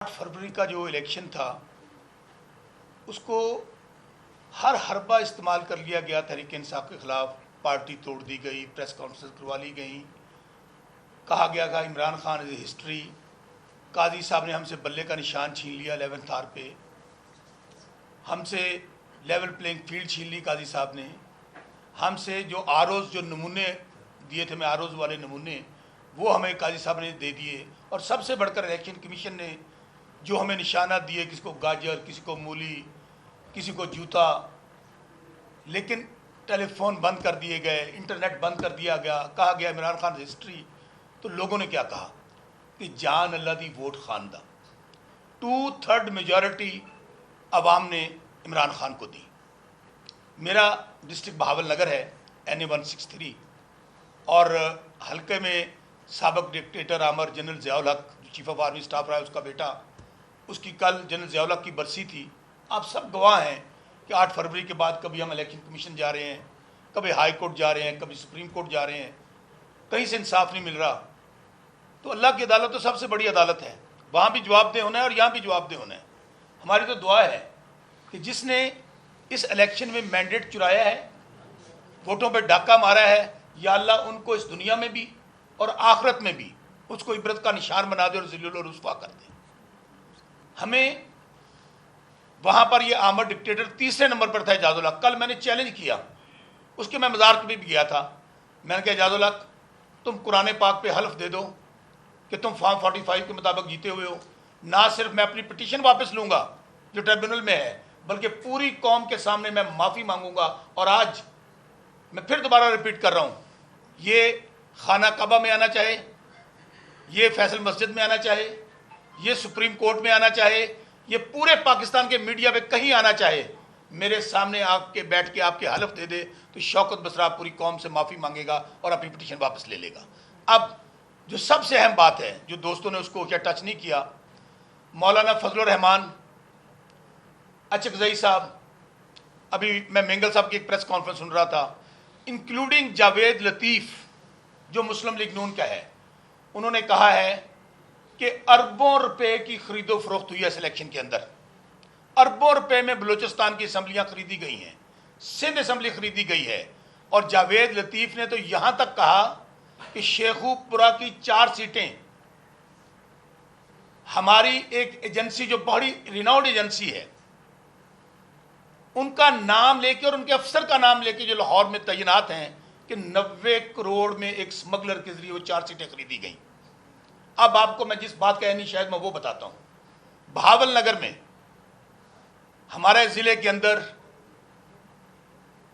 फरवरी का जो इलेक्शन था उसको हर हरबा इस्तेमाल कर लिया गया तहरीक इंसाफ के ख़िलाफ़। पार्टी तोड़ दी गई, प्रेस कॉन्फ्रेंस करवा ली गई, कहा गया था इमरान खान इज़ हिस्ट्री। काजी साहब ने हमसे बल्ले का निशान छीन लिया 11th आवर पे, हमसे लेवल प्लेइंग फील्ड छीन ली काजी साहब ने। हमसे जो आरोज़ जो नमूने दिए थे, मैं आरोज़ वाले नमूने, वो हमें काजी साहब ने दे दिए। और सबसे बढ़कर इलेक्शन कमीशन ने जो हमें निशानात दिए, किसी को गाजर, किसी को मूली, किसी को जूता, लेकिन टेलीफोन बंद कर दिए गए, इंटरनेट बंद कर दिया गया, कहा गया इमरान खान हिस्ट्री। तो लोगों ने क्या कहा कि जान अल्लाह दी वोट खान दा। 2/3 मेजॉरिटी अवाम ने इमरान खान को दी। मेरा डिस्ट्रिक्ट बहावल नगर है, NA 163, और हल्के में साबिक डिक्टेटर आमर जनरल ज़ियाउल हक जो चीफ ऑफ आर्मी स्टाफ रहा है, उसका बेटा, उसकी कल जनरल ज़ियाउल हक की बरसी थी। आप सब गवाह हैं कि 8 फरवरी के बाद कभी हम इलेक्शन कमीशन जा रहे हैं, कभी हाई कोर्ट जा रहे हैं, कभी सुप्रीम कोर्ट जा रहे हैं, कहीं से इंसाफ नहीं मिल रहा। तो अल्लाह की अदालत तो सबसे बड़ी अदालत है, वहाँ भी जवाबदेह होना है और यहाँ भी जवाबदेह होना है। हमारी तो दुआ है कि जिसने इस इलेक्शन में मैंडेट चुराया है, वोटों पर डाका मारा है, या अल्लाह उनको इस दुनिया में भी और आखिरत में भी उसको इबरत का निशान बना दे और ज़िल्लुल और रुस्वा कर दे। हमें वहाँ पर ये आमर डिक्टेटर तीसरे नंबर पर था एजाजुल हक। कल मैंने चैलेंज किया, उसके मैं मज़ार में भी गया था। मैंने कहा एजाजुल हक, तुम कुरान पाक पे हल्फ दे दो कि तुम फॉर्म 45 के मुताबिक जीते हुए हो। ना सिर्फ मैं अपनी पिटीशन वापस लूँगा जो ट्रिब्यूनल में है, बल्कि पूरी कौम के सामने मैं माफ़ी मांगूंगा। और आज मैं फिर दोबारा रिपीट कर रहा हूँ, ये खाना काबा में आना चाहे, ये फैसल मस्जिद में आना चाहे, ये सुप्रीम कोर्ट में आना चाहे, ये पूरे पाकिस्तान के मीडिया पे कहीं आना चाहे, मेरे सामने आके बैठ के आपके हलफ दे दे तो शौकत बसरा पूरी कौम से माफ़ी मांगेगा और अपनी पिटीशन वापस ले लेगा। अब जो सबसे अहम बात है, जो दोस्तों ने उसको क्या टच नहीं किया, मौलाना फजलुर रहमान अचकज़ई साहब, अभी मैं मेंगल साहब की एक प्रेस कॉन्फ्रेंस सुन रहा था, इंक्लूडिंग जावेद लतीफ़ जो मुस्लिम लीग नून का है, उन्होंने कहा है कि अरबों रुपए की खरीदो फरोख्त हुई है सिलेक्शन के अंदर। अरबों रुपए में बलूचिस्तान की असम्बलियाँ खरीदी गई हैं, सिंध असम्बली खरीदी गई है। और जावेद लतीफ़ ने तो यहाँ तक कहा कि शेखुपुरा की 4 सीटें हमारी एक एजेंसी जो बड़ी रिनाउंड एजेंसी है, उनका नाम लेके और उनके अफसर का नाम लेके जो लाहौर में तैनात हैं, कि 90 करोड़ में एक स्मगलर के जरिए वो 4 सीटें खरीदी गई। अब आपको मैं जिस बात का नहीं, शायद मैं वो बताता हूं। बहावल नगर में हमारे ज़िले के अंदर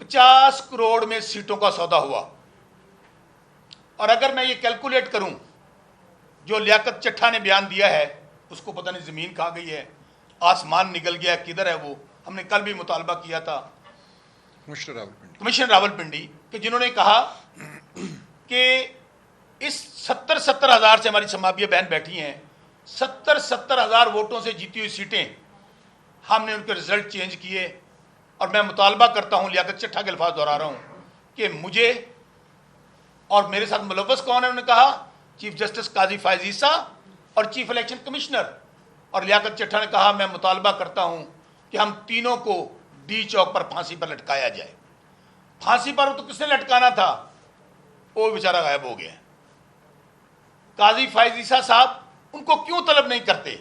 50 करोड़ में सीटों का सौदा हुआ। और अगर मैं ये कैलकुलेट करूं, जो लियाकत चट्ठा ने बयान दिया है, उसको पता नहीं ज़मीन खा गई है, आसमान निकल गया, किधर है वो। हमने कल भी मुतालबा किया था कमिश्नर रावलपिंडी कि जिन्होंने कहा कि इस 70 हज़ार से हमारी समाबिया बहन बैठी हैं, 70 हज़ार वोटों से जीती हुई सीटें हमने उनके रिजल्ट चेंज किए। और मैं मुतालबा करता हूँ, लियाकत चट्ठा के अल्फाज दोहरा रहा हूँ, कि मुझे और मेरे साथ मुलव्वस कौन है, उन्होंने कहा चीफ जस्टिस काजी फायज ईसा और चीफ इलेक्शन कमिश्नर। और लियाकत चट्ठा ने कहा मैं मुतालबा करता हूँ कि हम तीनों को डी चौक पर फांसी पर लटकाया जाए। फांसी पर तो किसने लटकाना था, वो बेचारा गायब हो गया। काजी फायज ईसा साहब उनको क्यों तलब नहीं करते?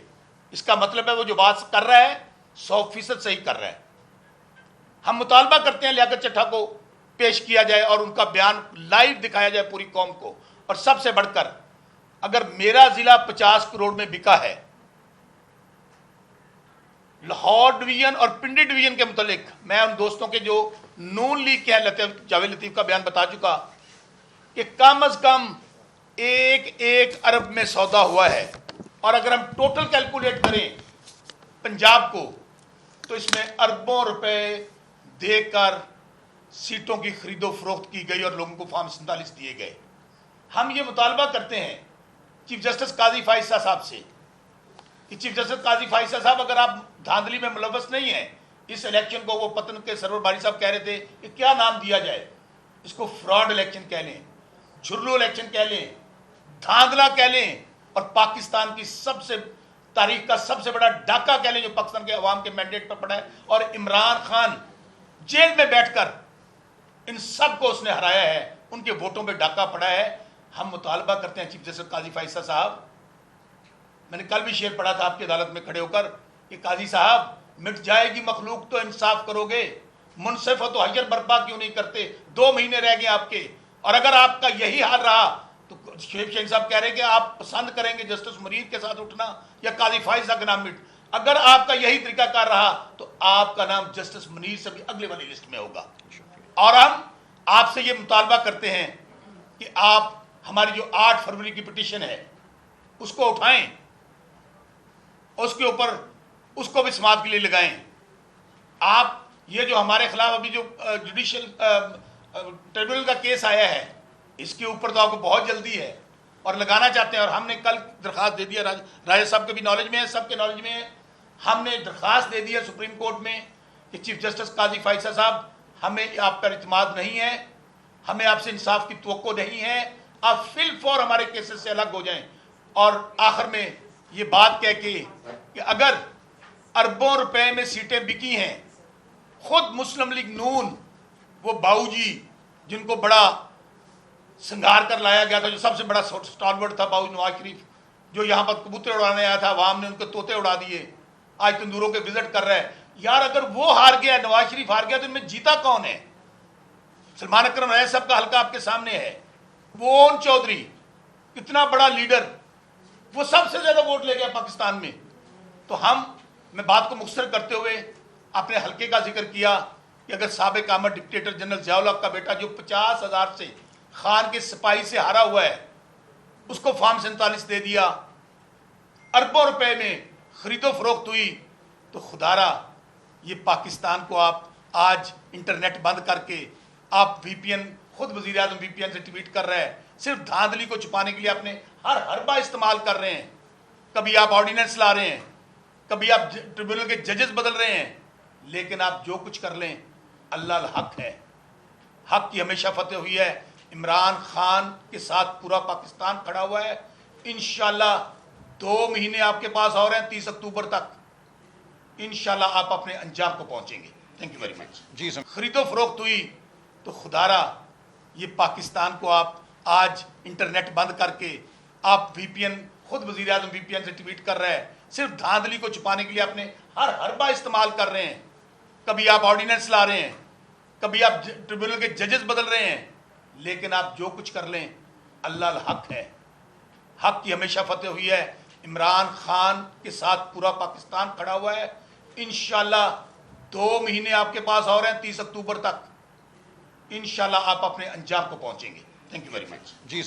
इसका मतलब है वो जो बात कर रहा है 100% सही कर रहा है। हम मुतालबा करते हैं लियाकत चट्ठा को पेश किया जाए और उनका बयान लाइव दिखाया जाए पूरी कौम को। और सबसे बढ़कर, अगर मेरा जिला 50 करोड़ में बिका है, लाहौर डिवीजन और पिंडी डिवीजन के मुतालिक मैं उन दोस्तों के जो नून लीग के हैं, जावेद लतीफ़ का बयान बता चुका कि कम अज कम 1 अरब में सौदा हुआ है। और अगर हम टोटल कैलकुलेट करें पंजाब को, तो इसमें अरबों रुपए देकर सीटों की खरीदो फरोख्त की गई और लोगों को फॉर्म 47 दिए गए। हम ये मुतालबा करते हैं चीफ जस्टिस काजी फायज़ साहब से कि चीफ जस्टिस काजी फायज़ साहब, अगर आप धांधली में मुलव्वस नहीं हैं, इस इलेक्शन को, वो पतन के सरवर बारी साहब कह रहे थे कि क्या नाम दिया जाए, इसको फ्रॉड इलेक्शन कह लें, झुर्रू इलेक्शन कह लें, धांधला कह लें, और पाकिस्तान की सबसे تاریخ کا سب سے بڑا ڈاکہ کہہ لیں جو پاکستان کے عوام کے مینڈیٹ پر پڑا ہے، اور عمران خان جیل میں بیٹھ کر ان سب کو اس نے ہرایا ہے، ان کے ووٹوں پہ ڈاکہ پڑا ہے۔ ہم مطالبہ کرتے ہیں چیف جسٹس قاضی فائصہ صاحب، میں نے کل بھی شعر پڑھا تھا آپ کی عدالت میں کھڑے ہو کر کہ قاضی صاحب مٹ جائے گی مخلوق تو انصاف کرو گے، منصف ہو تو حجر برپا کیوں نہیں کرتے؟ 2 مہینے رہ گئے آپ کے، اور اگر آپ کا یہی حال رہا تو شعیب شاہین صاحب کہہ رہے ہیں کہ آپ پسند کریں گے جسٹس منیر کے ساتھ اٹھنا یا قاضی فائزہ کا نام مٹ، اگر آپ کا یہی طریقہ کار رہا تو آپ کا نام جسٹس منیر سے بھی اگلے والی لسٹ میں ہوگا۔ اور ہم آپ سے یہ مطالبہ کرتے ہیں کہ آپ ہماری جو 8 فروری کی پٹیشن ہے اس کو اٹھائیں، اس کے اوپر اس کو بھی سماعت کے لیے لگائیں۔ آپ یہ جو ہمارے خلاف ابھی جو جوڈیشل ٹریبونل کا کیس آیا ہے اس کے اوپر تو آپ کو بہت جلدی ہے اور لگانا چاہتے ہیں، اور ہم نے کل درخواست دے دیا، راجہ صاحب کے بھی نالج میں ہے، سب کے نالج میں ہے، ہم نے درخواست دے دی ہے سپریم کورٹ میں کہ چیف جسٹس قاضی فائصہ صاحب ہمیں آپ پر اعتماد نہیں ہے، ہمیں آپ سے انصاف کی توقع نہیں ہے، آپ فی الفور ہمارے کیسز سے الگ ہو جائیں۔ اور آخر میں یہ بات کہہ کے کہ اگر اربوں روپے میں سیٹیں بکی ہیں، خود مسلم لیگ نون وہ باؤ جی جن کو بڑا سنگار کر لایا گیا تھا، جو سب سے بڑا سٹالورٹ تھا باؤ نواز شریف، جو یہاں پر کبوتر اڑانے آیا تھا، عوام نے ان کے طوطے اڑا دیے، آج تندوروں کے وزٹ کر رہا ہے۔ یار اگر وہ ہار گیا، نواز شریف ہار گیا، تو ان میں جیتا کون ہے؟ سلمان اکرم رئیس صاحب کا حلقہ آپ کے سامنے ہے، وہ اون چودھری اتنا بڑا لیڈر، وہ سب سے زیادہ ووٹ لے گیا پاکستان میں۔ تو میں بات کو مختصر کرتے ہوئے اپنے حلقے کا ذکر کیا کہ اگر سابق آمد ڈکٹیٹر جنرل ضیاء الحق کا بیٹا جو 50,000 سے خان کے سپاہی سے ہارا ہوا ہے اس کو فارم 47 دے دیا، اربوں روپے میں خرید و فروخت ہوئی، تو خدا را یہ پاکستان کو آپ آج انٹرنیٹ بند کر کے آپ وی پی این، خود وزیر اعظم وی پی این سے ٹویٹ کر رہے ہیں، صرف دھاندلی کو چھپانے کے لیے اپنے ہر حربہ استعمال کر رہے ہیں۔ کبھی آپ آرڈیننس لا رہے ہیں، کبھی آپ ٹریبونل کے ججز بدل رہے ہیں، لیکن آپ جو کچھ کر لیں اللہ الحق ہے، حق کی ہمیشہ فتح ہوئی ہے۔ عمران خان کے ساتھ پورا پاکستان کھڑا ہوا ہے۔ انشاءاللہ 2 مہینے آپ کے پاس اور ہیں، 30 اکتوبر تک انشاءاللہ آپ اپنے انجام کو پہنچیں گے۔ Thank you very much. جی سر، خرید و فروخت ہوئی تو خدا را یہ پاکستان کو آپ آج انٹرنیٹ بند کر کے آپ وی پی این، خود وزیر اعظم وی پی این سے ٹویٹ کر رہے ہیں، صرف دھاندلی کو چھپانے کے لیے اپنے ہر حربہ استعمال کر رہے ہیں۔ کبھی آپ آرڈیننس لا رہے ہیں، کبھی آپ ٹریبونل کے ججز بدل رہے ہیں، لیکن آپ جو کچھ کر لیں اللہ الحق ہے، حق کی ہمیشہ فتح ہوئی ہے۔ عمران خان کے ساتھ پورا پاکستان کھڑا ہوا ہے۔ انشاءاللہ 2 مہینے آپ کے پاس اور ہیں، 30 اکتوبر تک انشاءاللہ آپ اپنے انجام کو پہنچیں گے۔ Thank you very much. جی سر۔